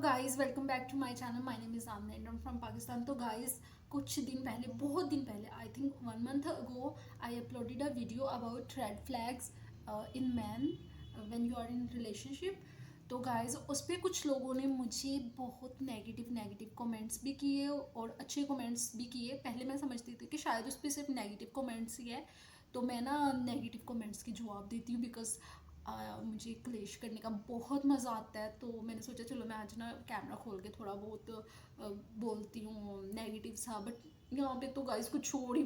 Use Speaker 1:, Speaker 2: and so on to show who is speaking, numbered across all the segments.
Speaker 1: Guys, welcome back to my channel. My name is Amna and I am from Pakistan. तो guys, कुछ दिन पहले, बहुत दिन पहले, I think 1 month ago, I uploaded a video about red flags in man when you are in relationship. तो guys, उस पर कुछ लोगों ने मुझे बहुत नेगेटिव कमेंट्स भी किए और अच्छे कमेंट्स भी किए। पहले मैं समझती थी कि शायद उस पर सिर्फ नेगेटिव कमेंट्स ही है, तो मैं ना नेगेटिव कमेंट्स की जवाब देती हूँ बिकॉज मुझे क्लेश करने का बहुत मज़ा आता है। तो मैंने सोचा चलो मैं आज ना कैमरा खोल के थोड़ा बहुत बोलती हूँ नेगेटिव सा। बट यहाँ पे तो गाइस कुछ और ही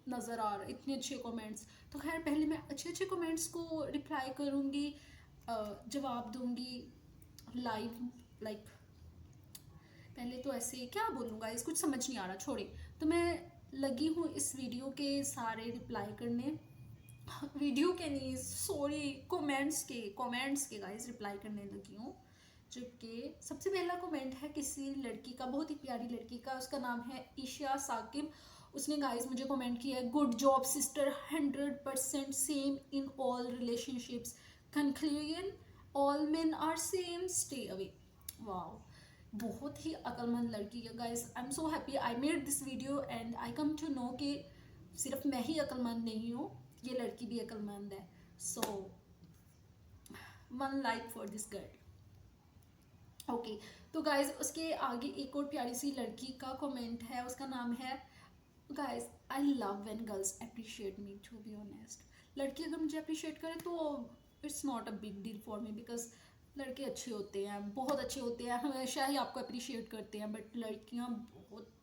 Speaker 1: नज़र आ रहा है, इतने अच्छे कमेंट्स। तो खैर, पहले मैं अच्छे अच्छे कमेंट्स को रिप्लाई करूँगी, जवाब दूँगी लाइव। लाइक पहले तो ऐसे क्या बोलूँ गाइस, कुछ समझ नहीं आ रहा, छोड़िए। तो मैं लगी हूँ इस वीडियो के सारे रिप्लाई करने, वीडियो के नहीं, सॉरी, कमेंट्स के गाइस रिप्लाई करने लगी हूँ। जो कि सबसे पहला कमेंट है किसी लड़की का, बहुत ही प्यारी लड़की का। उसका नाम है ईशा साकिब। उसने गाइस मुझे कमेंट किया है, good job sister, 100% same in all relationships, conclusion, all men are same, stay away. Wow, बहुत ही अक्लमंद लड़की है guys. I am so happy I made this video and I come to know कि सिर्फ मैं ही अक्लमंद नहीं हूँ, ये लड़की भी अक्लमंद है। सो 1 like for this girl. Okay, तो गाइज उसके आगे एक और प्यारी सी लड़की का कमेंट है। उसका नाम है, guys I love when girls appreciate me, to be honest. लड़की अगर मुझे अप्रिशिएट करे तो it's not a big deal for me, because लड़के अच्छे होते हैं, बहुत अच्छे होते हैं, हमेशा ही आपको अप्रिशिएट करते हैं। बट लड़कियां बहुत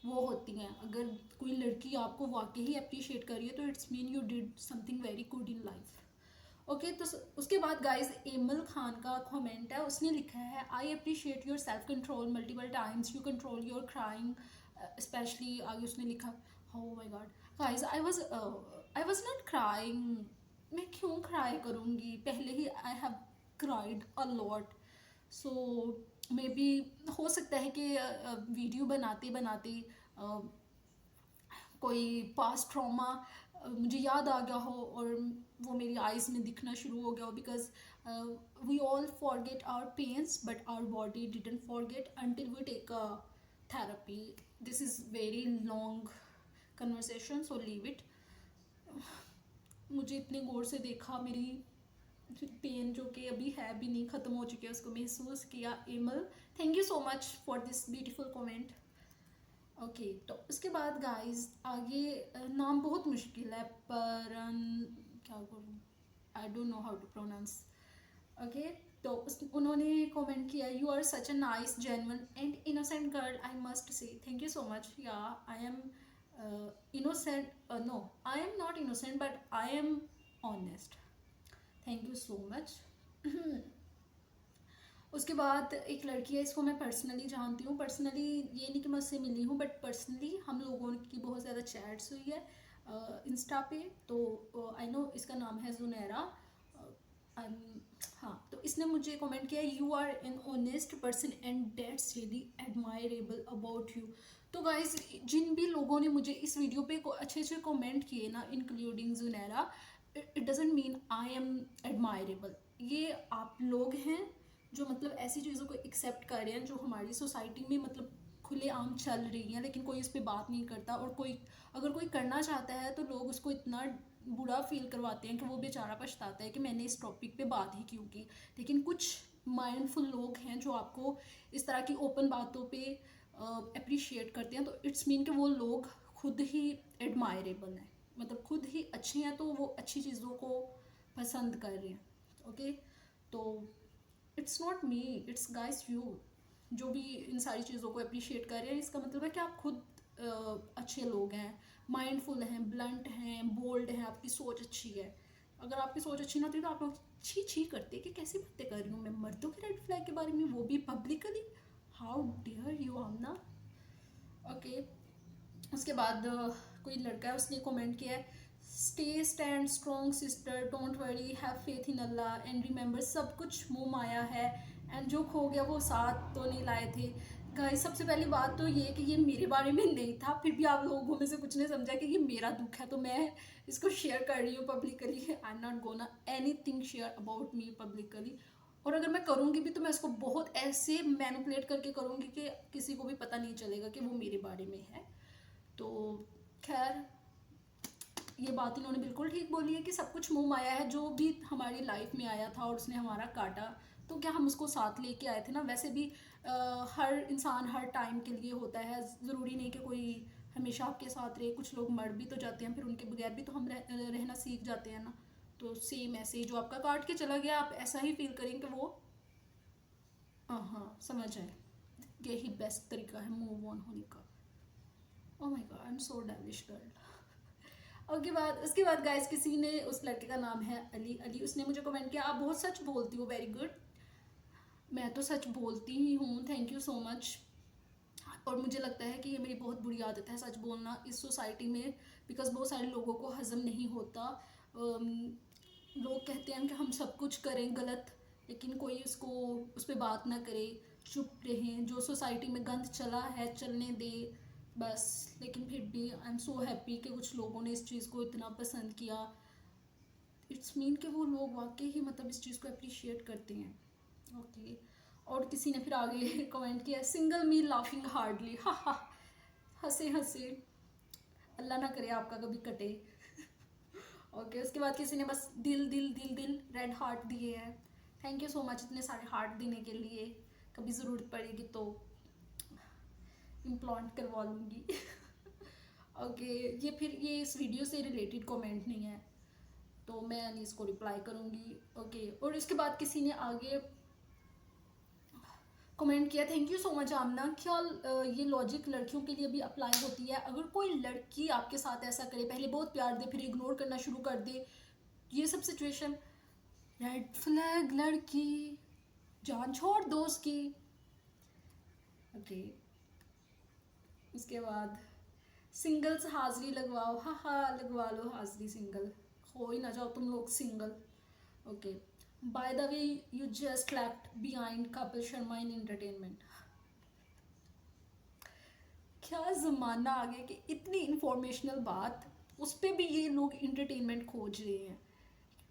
Speaker 1: वो होती हैं, अगर कोई लड़की आपको वाकई ही अप्रिशिएट कर रही है तो it's mean you did something very good in life. Okay, तो उसके बाद गाइज एमल खान का कमेंट है। उसने लिखा है, I appreciate your self control multiple times, you control your crying specially. आगे उसने लिखा, oh my god guys, I was not crying. मैं क्यों क्राई करूँगी, पहले ही I have cried a lot. So maybe हो सकता है कि वीडियो बनाते बनाते कोई पास्ट ट्रॉमा मुझे याद आ गया हो और वो मेरी आइज़ में दिखना शुरू हो गया हो। Because we all forget our pains but our body didn't forget until we take a therapy. This is very long conversation, so leave it. मुझे इतने गौर से देखा, मेरी पेन जो कि अभी है भी नहीं, ख़त्म हो चुकी है, उसको महसूस किया। Emil, thank you so much for this beautiful comment. Okay, तो उसके बाद गाइस आगे नाम बहुत मुश्किल है, पर क्या करूँ, I don't know how to pronounce. Okay, तो उन्होंने कमेंट किया, you are such a nice genuine and innocent girl, I must say thank you so much. Yeah I am innocent, no I am not innocent but I am honest, thank you so much. उसके बाद एक लड़की है, इसको मैं personally जानती हूँ। Personally ये नहीं कि मैं उससे मिली हूँ, बट पर्सनली हम लोगों की बहुत ज़्यादा चैट्स हुई है इंस्टा पे। तो आई नो इसका नाम है जुनैरा। हाँ, तो इसने मुझे कमेंट किया, you are an honest person and that's really admirable about you. तो गाइज, जिन भी लोगों ने मुझे इस वीडियो पे अच्छे अच्छे कमेंट किए ना, including Junaira, it doesn't mean I am admirable. ये आप लोग हैं जो मतलब ऐसी चीज़ों को एक्सेप्ट कर रहे हैं जो हमारी सोसाइटी में मतलब खुलेआम चल रही हैं, लेकिन कोई इस पर बात नहीं करता। और कोई अगर कोई करना चाहता है तो लोग उसको इतना बुरा फील करवाते हैं कि वो बेचारा पछताता है कि मैंने इस टॉपिक पे बात ही क्यों की। लेकिन कुछ माइंडफुल लोग हैं जो आपको इस तरह की ओपन बातों पे अप्रिशिएट करते हैं, तो इट्स मीन कि वो लोग खुद ही एडमायरेबल हैं, मतलब खुद ही अच्छे हैं, तो वो अच्छी चीज़ों को पसंद कर रहे हैं। ओके, तो it's not me, it's guys you, जो भी इन सारी चीज़ों को अप्रिशिएट कर रहे हैं। इसका मतलब है कि आप खुद अच्छे लोग हैं, माइंडफुल हैं, ब्लंट हैं, बोल्ड हैं, आपकी सोच अच्छी है। अगर आपकी सोच अच्छी ना होती तो आप लोग छी छी करते कि कैसी बातें कर रही हूँ मैं मर्दों के रेड फ्लैग के बारे में, वो भी publicly, how dare you Aamna. Okay, उसके बाद कोई लड़का है, उसने कमेंट किया है, stay stand strong sister, don't worry, have faith in Allah and remember, सब कुछ मुँह माया है एंड जो खो गया वो साथ तो नहीं लाए थे। गाइस, सबसे पहली बात तो ये कि ये मेरे बारे में नहीं था, फिर भी आप लोगों में से कुछ ने समझा कि ये मेरा दुख है, तो मैं इसको शेयर कर रही हूँ publicly. I am not gonna any thing share about me publicly. और अगर मैं करूँगी भी तो मैं इसको बहुत ऐसे मैनिपुलेट करके करूँगी कि किसी को भी पता नहीं चलेगा कि वो मेरे बारे में है। तो खैर, ये बात इन्होंने बिल्कुल ठीक बोली है कि सब कुछ मोह माया है। जो भी हमारी लाइफ में आया था और उसने हमारा काटा, तो क्या हम उसको साथ लेके आए थे ना। वैसे भी हर इंसान हर टाइम के लिए होता है, ज़रूरी नहीं कि कोई हमेशा आपके साथ रहे। कुछ लोग मर भी तो जाते हैं, फिर उनके बगैर भी तो हम रहना सीख जाते हैं ना। तो सेम ऐसे ही जो आपका काट के चला गया, आप ऐसा ही फील करें कि वो, हाँ समझ आए। यही बेस्ट तरीका है मूव ऑन होने का। Oh my god, I am so devilish girl. उसके बाद गाइस, किसी ने, उस लड़के का नाम है अली। उसने मुझे कमेंट किया, आप बहुत सच बोलती हो, वेरी गुड। मैं तो सच बोलती ही हूँ, थैंक यू सो मच। और मुझे लगता है कि ये मेरी बहुत बुरी आदत है, सच बोलना इस सोसाइटी में, बिकॉज बहुत सारे लोगों को हजम नहीं होता। लोग कहते हैं कि हम सब कुछ करें गलत, लेकिन कोई उसको, उस पर बात ना करे, चुप रहें। जो सोसाइटी में गंद चला है चलने दे बस। लेकिन फिर भी आई एम सो हैप्पी कि कुछ लोगों ने इस चीज़ को इतना पसंद किया। इट्स मीन कि वो लोग वाकई ही मतलब इस चीज़ को अप्रिशिएट करते हैं। ओके। और किसी ने फिर आगे कमेंट किया, सिंगल मी लाफिंग हार्डली, हा हा, हंसे हंसे, अल्लाह ना करे आपका कभी कटे। ओके। उसके बाद किसी ने बस दिल दिल दिल दिल रेड हार्ट दिए हैं। थैंक यू सो मच इतने सारे हार्ट देने के लिए। कभी ज़रूरत पड़ेगी तो इम्प्लांट करवा लूँगी। ओके। ये फिर ये इस वीडियो से रिलेटेड कमेंट नहीं है, तो मैं नहीं इसको रिप्लाई करूँगी। ओके। और इसके बाद किसी ने आगे कमेंट किया, थैंक यू सो मच आमना। क्या ये लॉजिक लड़कियों के लिए भी अप्लाई होती है? अगर कोई लड़की आपके साथ ऐसा करे, पहले बहुत प्यार दे, फिर इग्नोर करना शुरू कर दे, ये सब सिचुएशन, रेड फ्लैग लड़की, जान छोड़ दो उसकी। ओके। उसके बाद सिंगल्स हाजिरी लगवाओ, हा हा, लगवा लो हाजिरी, सिंगल हो ही ना जाओ तुम लोग single. Okay. By the way, you just left behind Kapil Sharma in entertainment. क्या ज़माना आ गया कि इतनी इंफॉर्मेशनल बात, उस पर भी ये लोग इंटरटेनमेंट खोज रहे हैं।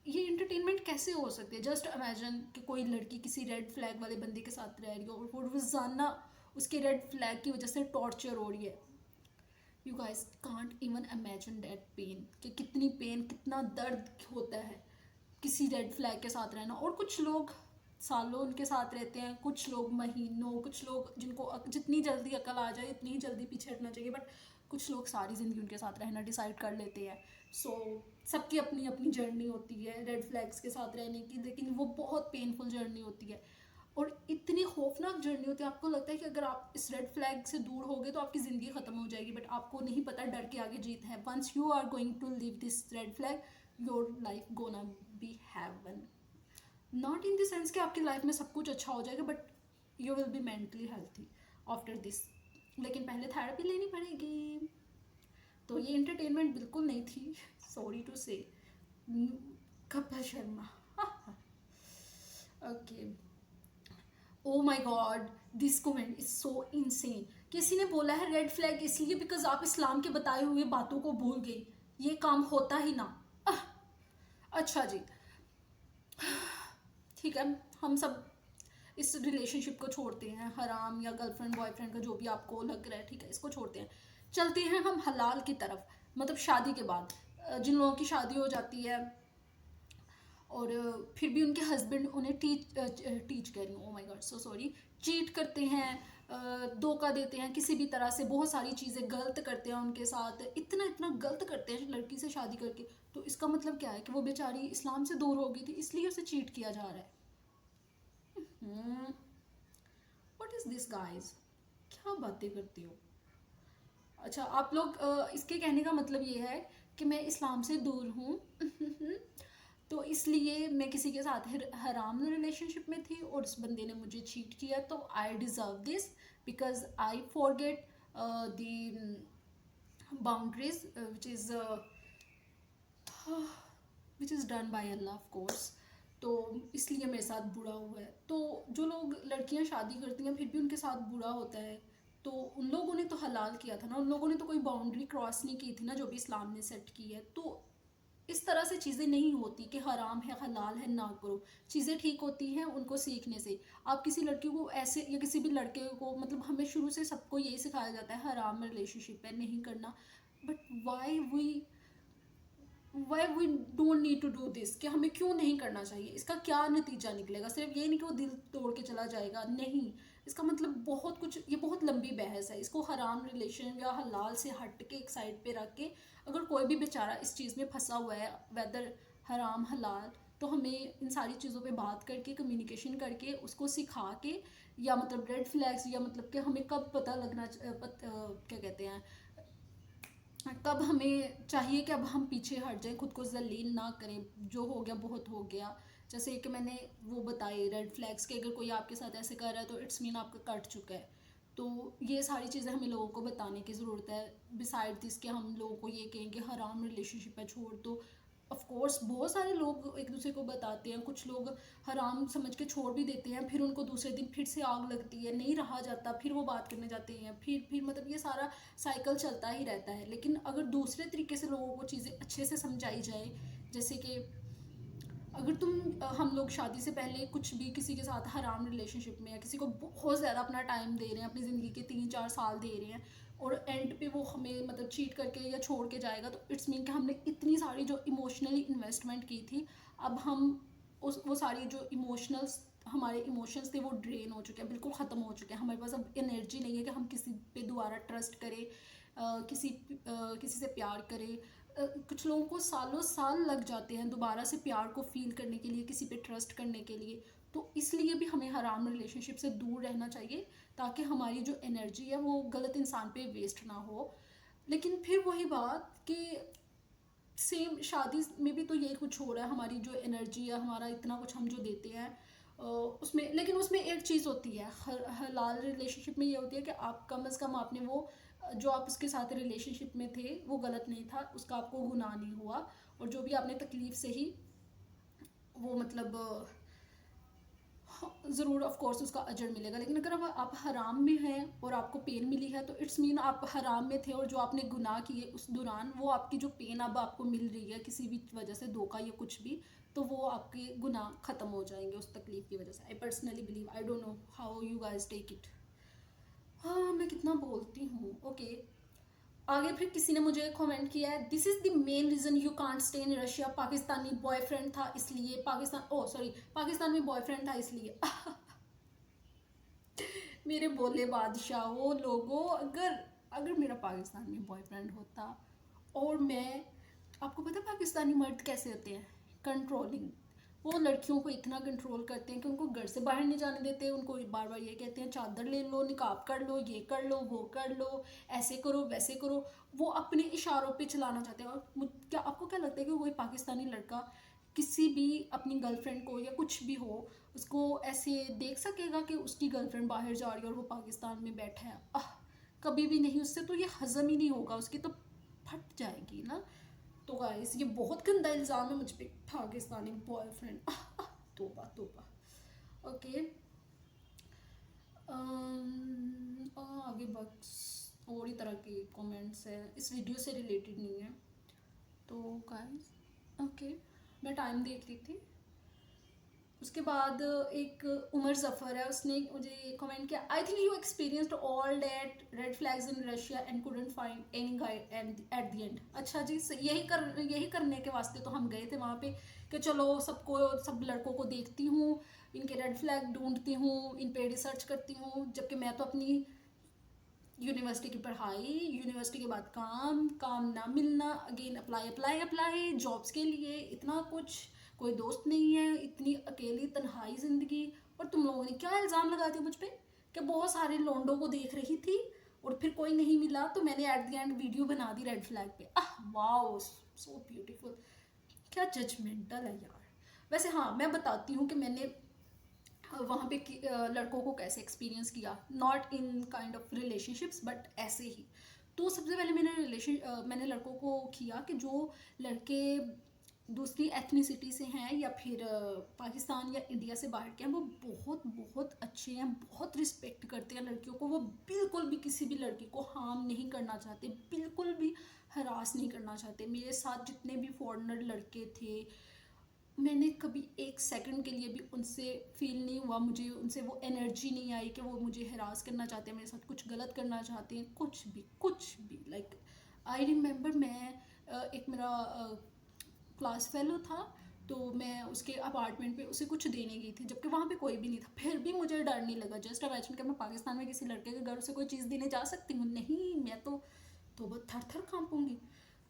Speaker 1: ये इंटरटेनमेंट कैसे हो सकती है? जस्ट इमेजिन कि कोई लड़की किसी रेड फ्लैग वाले बंदे के साथ रह रही हो और वो रोज़ाना उसके रेड फ्लैग की वजह से टॉर्चर हो रही है। You guys can't even imagine that pain, कि कितनी पेन, कितना दर्द होता है किसी रेड फ्लैग के साथ रहना। और कुछ लोग सालों उनके साथ रहते हैं, कुछ लोग महीनों, कुछ लोग जिनको जितनी जल्दी अकल आ जाए इतनी ही जल्दी पीछे हटना चाहिए, बट कुछ लोग सारी ज़िंदगी उनके साथ रहना डिसाइड कर लेते हैं। सो सबकी अपनी अपनी जर्नी होती है रेड फ्लैग्स के साथ रहने की, लेकिन वो बहुत पेनफुल जर्नी होती है और इतनी खौफनाक जर्नी होती है। आपको लगता है कि अगर आप इस रेड फ्लैग से दूर हो गए तो आपकी ज़िंदगी ख़त्म हो जाएगी, बट आपको नहीं पता डर के आगे जीत है। Once you are going to leave this red flag, your life gonna be heaven. Not in the sense कि आपकी लाइफ में सब कुछ अच्छा हो जाएगा, but you will be mentally healthy after this. लेकिन पहले थेरेपी लेनी पड़ेगी। तो ये एंटरटेनमेंट बिल्कुल नहीं थी, sorry to say. Kapil Sharma. Okay. Oh my god, this comment is so insane. किसी ने बोला है रेड फ्लैग इसलिए बिकॉज आप इस्लाम के बताए हुए बातों को भूल गए, ये काम होता ही ना। अच्छा जी, ठीक है, हम सब इस रिलेशनशिप को छोड़ते हैं, हराम या गर्लफ्रेंड बॉयफ्रेंड का जो भी आपको लग रहा है, ठीक है, इसको छोड़ते हैं। चलते हैं हम हलाल की तरफ, मतलब शादी के बाद जिन लोगों की शादी हो जाती है और फिर भी उनके हस्बैंड उन्हें टीच कह रही हूँ, oh my God so sorry, cheat करते हैं, धोखा देते हैं, किसी भी तरह से बहुत सारी चीज़ें गलत करते हैं उनके साथ, इतना इतना गलत करते हैं लड़की से शादी करके। तो इसका मतलब क्या है कि वो बेचारी इस्लाम से दूर हो गई थी, इसलिए उसे चीट किया जा रहा है। व्हाट इज़ दिस गाइज, क्या बातें करती हो? अच्छा, आप लोग इसके कहने का मतलब ये है कि मैं इस्लाम से दूर हूँ, तो इसलिए मैं किसी के साथ हराम रिलेशनशिप में थी और उस बंदे ने मुझे चीट किया, तो I deserve this because I forget the boundaries which is done by Allah of course. तो इसलिए मेरे साथ बुरा हुआ है। तो जो लोग लड़कियां शादी करती हैं फिर भी उनके साथ बुरा होता है, तो उन लोगों ने तो हलाल किया था ना, उन लोगों ने तो कोई बाउंड्री क्रॉस नहीं की थी ना, जो भी इस्लाम ने सेट की है। तो इस तरह से चीज़ें नहीं होती कि हराम है हलाल है ना करो। चीज़ें ठीक होती हैं उनको सीखने से। आप किसी लड़की को ऐसे, या किसी भी लड़के को, मतलब हमें शुरू से सबको यही सिखाया जाता है हराम रिलेशनशिप है नहीं करना। But why we don't need to do this, कि हमें क्यों नहीं करना चाहिए? इसका क्या नतीजा निकलेगा? सिर्फ ये नहीं कि वो दिल तोड़ के चला जाएगा, नहीं। इसका मतलब बहुत कुछ, ये बहुत लंबी बहस है। इसको हराम रिलेशन या हलाल से हट के एक साइड पे रख के, अगर कोई भी बेचारा इस चीज़ में फंसा हुआ है, वेदर हराम हलाल, तो हमें इन सारी चीज़ों पे बात करके, कम्युनिकेशन करके, उसको सिखा के, या मतलब रेड फ्लैग्स, या मतलब कि हमें कब पता लगना क्या कहते हैं, कब हमें चाहिए कि अब हम पीछे हट जाएं, खुद को जलील ना करें, जो हो गया बहुत हो गया। जैसे कि मैंने वो बताए रेड फ्लैग्स के, अगर कोई आपके साथ ऐसे कर रहा है तो इट्स मीन आपका कट चुका है। तो ये सारी चीज़ें हमें लोगों को बताने की ज़रूरत है। बिसाइड दिस कि हम लोगों को ये कहेंगे हराम रिलेशनशिप है छोड़ दो। ऑफ कोर्स बहुत सारे लोग एक दूसरे को बताते हैं, कुछ लोग हराम समझ के छोड़ भी देते हैं, फिर उनको दूसरे दिन फिर से आग लगती है, नहीं रहा जाता, फिर वो बात करने जाते हैं, फिर मतलब ये सारा साइकिल चलता ही रहता है। लेकिन अगर दूसरे तरीके से लोगों को चीज़ें अच्छे से समझाई जाए, जैसे कि अगर हम लोग शादी से पहले कुछ भी किसी के साथ हराम रिलेशनशिप में, या किसी को बहुत ज़्यादा अपना टाइम दे रहे हैं, अपनी ज़िंदगी के 3-4 साल दे रहे हैं, और एंड पे वो हमें मतलब चीट करके या छोड़ के जाएगा, तो इट्स मीन कि हमने इतनी सारी जो इमोशनली इन्वेस्टमेंट की थी, अब हम उस वो सारी जो हमारे इमोशंस थे वो ड्रेन हो चुके हैं, बिल्कुल ख़त्म हो चुके हैं। हमारे पास अब एनर्जी नहीं है कि हम किसी पे दोबारा ट्रस्ट करें, किसी से प्यार करें। कुछ लोगों को सालों साल लग जाते हैं दोबारा से प्यार को फील करने के लिए, किसी पे ट्रस्ट करने के लिए। तो इसलिए भी हमें हराम रिलेशनशिप से दूर रहना चाहिए, ताकि हमारी जो एनर्जी है वो गलत इंसान पे वेस्ट ना हो। लेकिन फिर वही बात कि सेम शादी में भी तो यही कुछ हो रहा है, हमारी जो एनर्जी है, हमारा इतना कुछ हम जो देते हैं उसमें। लेकिन उसमें एक चीज़ होती है, हलाल रिलेशनशिप में ये होती है कि आप कम अज़ कम आपने वो जो आप उसके साथ रिलेशनशिप में थे वो गलत नहीं था, उसका आपको गुनाह नहीं हुआ, और जो भी आपने तकलीफ से ही वो मतलब ज़रूर ऑफ कोर्स उसका अजर मिलेगा। लेकिन अगर आप हराम में हैं और आपको पेन मिली है, तो इट्स मीन आप हराम में थे, और जो आपने गुनाह किए उस दौरान, वो आपकी जो पेन अब आपको मिल रही है किसी भी वजह से, धोखा या कुछ भी, तो वो आपके गुनाह ख़त्म हो जाएंगे उस तकलीफ की वजह से। I personally believe, I don't know how you guys take it. हाँ, मैं कितना बोलती हूँ। ओके, आगे फिर किसी ने मुझे कमेंट किया है, this is the main reason you can't stay in Russia, Pakistani boyfriend था इसलिए, पाकिस्तान में बॉयफ्रेंड था इसलिए। मेरे बोले बादशाह वो लोगों, अगर अगर मेरा पाकिस्तान में बॉयफ्रेंड होता, और मैं, आपको पता है पाकिस्तानी मर्द कैसे होते हैं? कंट्रोलिंग। वो लड़कियों को इतना कंट्रोल करते हैं कि उनको घर से बाहर नहीं जाने देते, उनको बार बार ये कहते हैं चादर ले लो, निकाब कर लो, ये कर लो, वो कर लो, ऐसे करो वैसे करो। वो अपने इशारों पे चलाना चाहते हैं। और क्या आपको क्या लगता है कि कोई पाकिस्तानी लड़का किसी भी अपनी गर्लफ्रेंड को या कुछ भी हो, उसको ऐसे देख सकेगा कि उसकी गर्लफ्रेंड बाहर जा रही है और वो पाकिस्तान में बैठा है? कभी भी नहीं। उससे तो ये हजम ही नहीं होगा, उसकी तो फट जाएगी ना। तो गाइस ये बहुत गंदा इल्ज़ाम है मुझ पे, पाकिस्तानी बॉयफ्रेंड। तोबा तोबा। ओके, आगे बस और ही तरह के कमेंट्स हैं, इस वीडियो से रिलेटेड नहीं है। तो गाइस ओके, मैं टाइम देख रही थी। उसके बाद एक उमर जफ़र है, उसने मुझे कमेंट किया, I think you experienced all that red flags in Russia and couldn't find any guide at the end. अच्छा जी, यही करने के वास्ते तो हम गए थे वहाँ पे, कि चलो सब लड़कों को देखती हूँ, इनके रेड फ्लैग ढूंढती हूँ, इन पे रिसर्च करती हूँ, जबकि मैं तो अपनी यूनिवर्सिटी की पढ़ाई, यूनिवर्सिटी के बाद काम ना मिलना, again apply apply apply jobs के लिए, इतना कुछ, कोई दोस्त नहीं है, इतनी अकेली तन्हाई ज़िंदगी। और तुम लोगों ने क्या इल्ज़ाम लगाते हो मुझ पे कि बहुत सारे लोंडों को देख रही थी और फिर कोई नहीं मिला, तो मैंने एट द एंड वीडियो बना दी रेड फ्लैग पे। Wow, so beautiful. क्या जजमेंटल है यार। वैसे हाँ, मैं बताती हूँ कि मैंने वहाँ पे लड़कों को कैसे एक्सपीरियंस किया, not in kind of relationships but ऐसे ही। तो सबसे पहले मैंने लड़कों को किया कि जो लड़के दूसरी एथनिसिटी से हैं या फिर पाकिस्तान या इंडिया से बाहर के हैं, वो बहुत बहुत अच्छे हैं, बहुत रिस्पेक्ट करते हैं लड़कियों को। वो बिल्कुल भी किसी भी लड़की को हार्म नहीं करना चाहते, बिल्कुल भी हरास नहीं करना चाहते। मेरे साथ जितने भी फॉरेनर लड़के थे, मैंने कभी एक सेकंड के लिए भी उनसे फील नहीं हुआ, मुझे उनसे वो एनर्जी नहीं आई कि वो मुझे हरास करना चाहते हैं, मेरे साथ कुछ गलत करना चाहते हैं, कुछ भी लाइक आई रिमेंबर मैं एक मेरा क्लास फेलो था, तो मैं उसके अपार्टमेंट पे उसे कुछ देने गई थी, जबकि वहाँ पे कोई भी नहीं था, फिर भी मुझे डर नहीं लगा। जस्ट इमेजिन कि मैं पाकिस्तान में किसी लड़के के घर से कोई चीज़ देने जा सकती हूँ? नहीं, मैं तो बहुत थर थर कांपूंगी।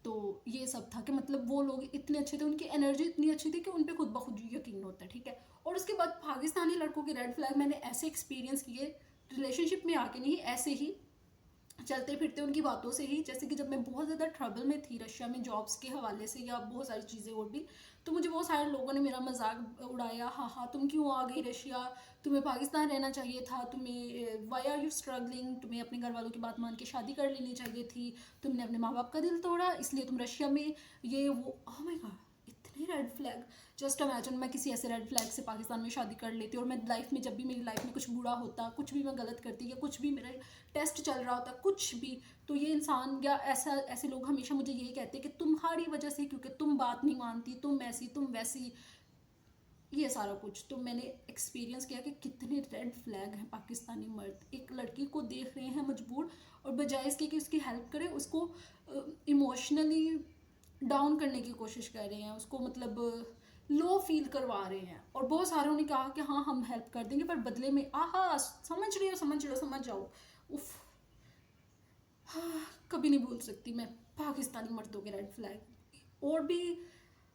Speaker 1: तो ये सब था कि मतलब वो लोग इतने अच्छे थे, उनकी एनर्जी इतनी अच्छी थी कि उन पे खुद ब खुद यकीन होता है, ठीक है। और उसके बाद पाकिस्तानी लड़कों के रेड फ्लैग मैंने ऐसे एक्सपीरियंस किए, रिलेशनशिप में आके नहीं, ऐसे ही चलते फिरते उनकी बातों से ही। जैसे कि जब मैं बहुत ज़्यादा ट्रबल में थी रशिया में जॉब्स के हवाले से या बहुत सारी चीज़ें और भी, तो मुझे बहुत सारे लोगों ने मेरा मजाक उड़ाया, हाँ हाँ तुम क्यों आ गई रशिया, तुम्हें पाकिस्तान रहना चाहिए था, तुम्हें वाई आर यू स्ट्रगलिंग, तुम्हें अपने घर वालों की बात मान के शादी कर लेनी चाहिए थी, तुमने अपने माँ बाप का दिल तोड़ा इसलिए तुम रशिया में ये वो। ओह माय गॉड, इतने रेड फ्लैग। जस्ट इमेजिन मैं किसी ऐसे रेड फ्लैग से पाकिस्तान में शादी कर लेती, और मैं लाइफ में जब भी मेरी लाइफ में कुछ बुरा होता, कुछ भी मैं गलत करती या कुछ भी मेरा टेस्ट चल रहा होता, कुछ भी, तो ये इंसान या ऐसे लोग हमेशा मुझे यही कहते हैं कि तुम्हारी वजह से, क्योंकि तुम बात नहीं मानती, तुम ऐसी तुम वैसी, ये सारा कुछ। तो मैंने एक्सपीरियंस किया कि कितने रेड फ्लैग हैं पाकिस्तानी मर्द, एक लड़की को देख रहे हैं मजबूर, और बजाय इसके कि उसकी हेल्प करें, उसको इमोशनली डाउन करने की कोशिश कर रहे हैं, उसको मतलब लो फील करवा रहे हैं। और बहुत सारों ने कहा कि हाँ हम हेल्प कर देंगे, पर बदले में आहा समझ रही हो, समझ रहे हो, समझ जाओ। उफ, हाँ, कभी नहीं भूल सकती मैं पाकिस्तानी मर्दों के रेड फ्लैग। और भी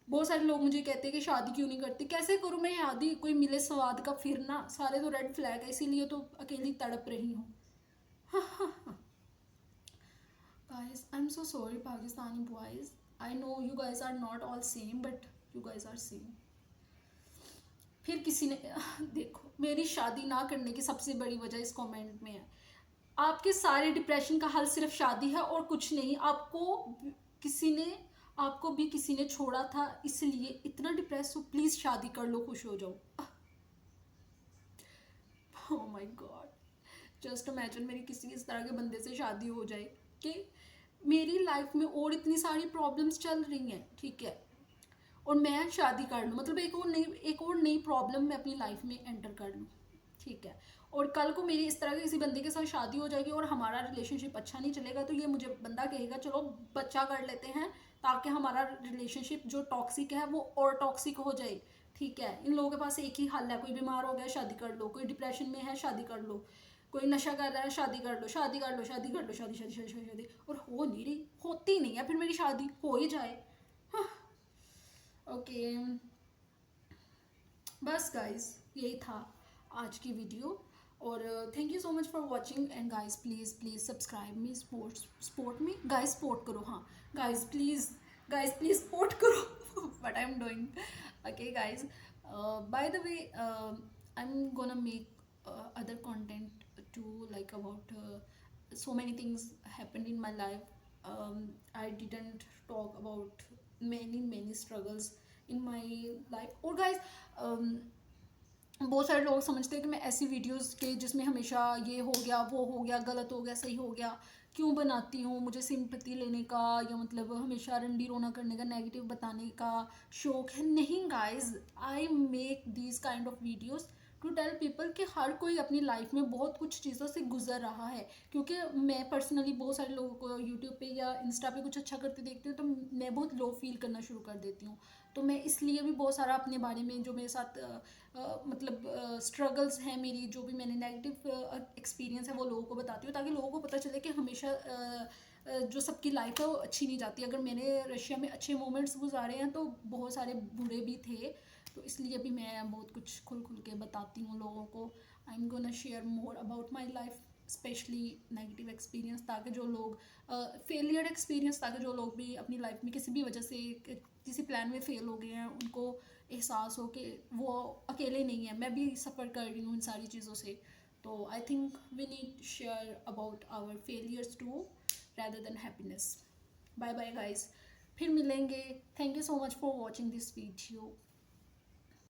Speaker 1: बहुत सारे लोग मुझे कहते हैं कि शादी क्यों नहीं करती, कैसे करूँ मैं शादी, कोई मिले स्वाद का फिरना, सारे तो रेड फ्लैग है, इसीलिए तो अकेली तड़प रही हूँ। Guys, I'm so sorry, Pakistani boys. I know you guys are not all same, but you guys are same. फिर किसी ने देखो, मेरी शादी ना करने की सबसे बड़ी वजह इस कमेंट में है, आपके सारे डिप्रेशन का हल सिर्फ शादी है और कुछ नहीं। किसी ने आपको भी किसी ने छोड़ा था, इसलिए इतना डिप्रेस हो, प्लीज शादी कर लो, खुश हो जाओ। ओह माय गॉड, जस्ट इमेजिन मेरी किसी इस तरह के बंदे से शादी हो जाए कि मेरी लाइफ में और इतनी सारी प्रॉब्लम्स चल रही हैं, ठीक है, और मैं शादी कर लूँ, मतलब एक और नई प्रॉब्लम मैं अपनी लाइफ में एंटर कर लूँ, ठीक है। और कल को मेरी इस तरह के किसी बंदे के साथ शादी हो जाएगी और हमारा रिलेशनशिप अच्छा नहीं चलेगा, तो ये मुझे बंदा कहेगा चलो बच्चा कर लेते हैं, ताकि हमारा रिलेशनशिप जो टॉक्सिक है वो और टॉक्सिक हो जाए, ठीक है। इन लोगों के पास एक ही हल है, कोई बीमार हो गया शादी कर लो, कोई डिप्रेशन में है शादी कर लो, कोई नशा कर रहा है शादी कर लो, शादी कर लो, शादी कर लो, शादी शादी शादी शादी शादी। और हो नहीं रही, होती नहीं है, फिर मेरी शादी हो ही जाए। हाँ, ओके, बस गाइस यही था आज की वीडियो। और thank you so much for watching, and guys please please subscribe me, sport में गाइस, सपोर्ट करो, हाँ गाइस प्लीज़ सपोर्ट करो what I am doing. Okay guys, by the way I am gonna make other content to like about so many things happened in my life. I didn't talk about many struggles in my life. और guys, बहुत सारे लोग समझते हैं कि मैं ऐसी videos के जिसमें हमेशा ये हो गया वो हो गया गलत हो गया सही हो गया क्यों बनाती हूँ, मुझे सिंपैथी लेने का या मतलब हमेशा रंडी रोना करने का, नेगेटिव बताने का शौक है। नहीं guys, I make these kind of videos to tell people कि हर कोई अपनी लाइफ में बहुत कुछ चीज़ों से गुजर रहा है। क्योंकि मैं पर्सनली बहुत सारे लोगों को यूट्यूब पे या इंस्टा पे कुछ अच्छा करते देखती हूँ, तो मैं बहुत लो फील करना शुरू कर देती हूँ। तो मैं इसलिए भी बहुत सारा अपने बारे में जो मेरे साथ मतलब स्ट्रगल्स हैं मेरी, जो भी मैंने नेगेटिव एक्सपीरियंस है वो लोगों को बताती हूँ, ताकि लोगों को पता चले कि हमेशा जो सबकी लाइफ है वो अच्छी नहीं जाती। अगर मैंने रशिया में अच्छे मोमेंट्स गुजारे हैं तो बहुत सारे बुरे भी थे, तो इसलिए भी मैं बहुत कुछ खुल के बताती हूँ लोगों को। I am gonna share more about my life, specially negative experience, ताकि जो लोग फेलियर एक्सपीरियंस, ताकि जो लोग भी अपनी लाइफ में किसी भी वजह से किसी प्लान में फेल हो गए हैं, उनको एहसास हो कि वो अकेले नहीं है, मैं भी सफ़र कर रही हूँ इन सारी चीज़ों से। तो I think we need share about our failures to rather than happiness. Bye bye guys, फिर मिलेंगे। Thank you so much for watching this video.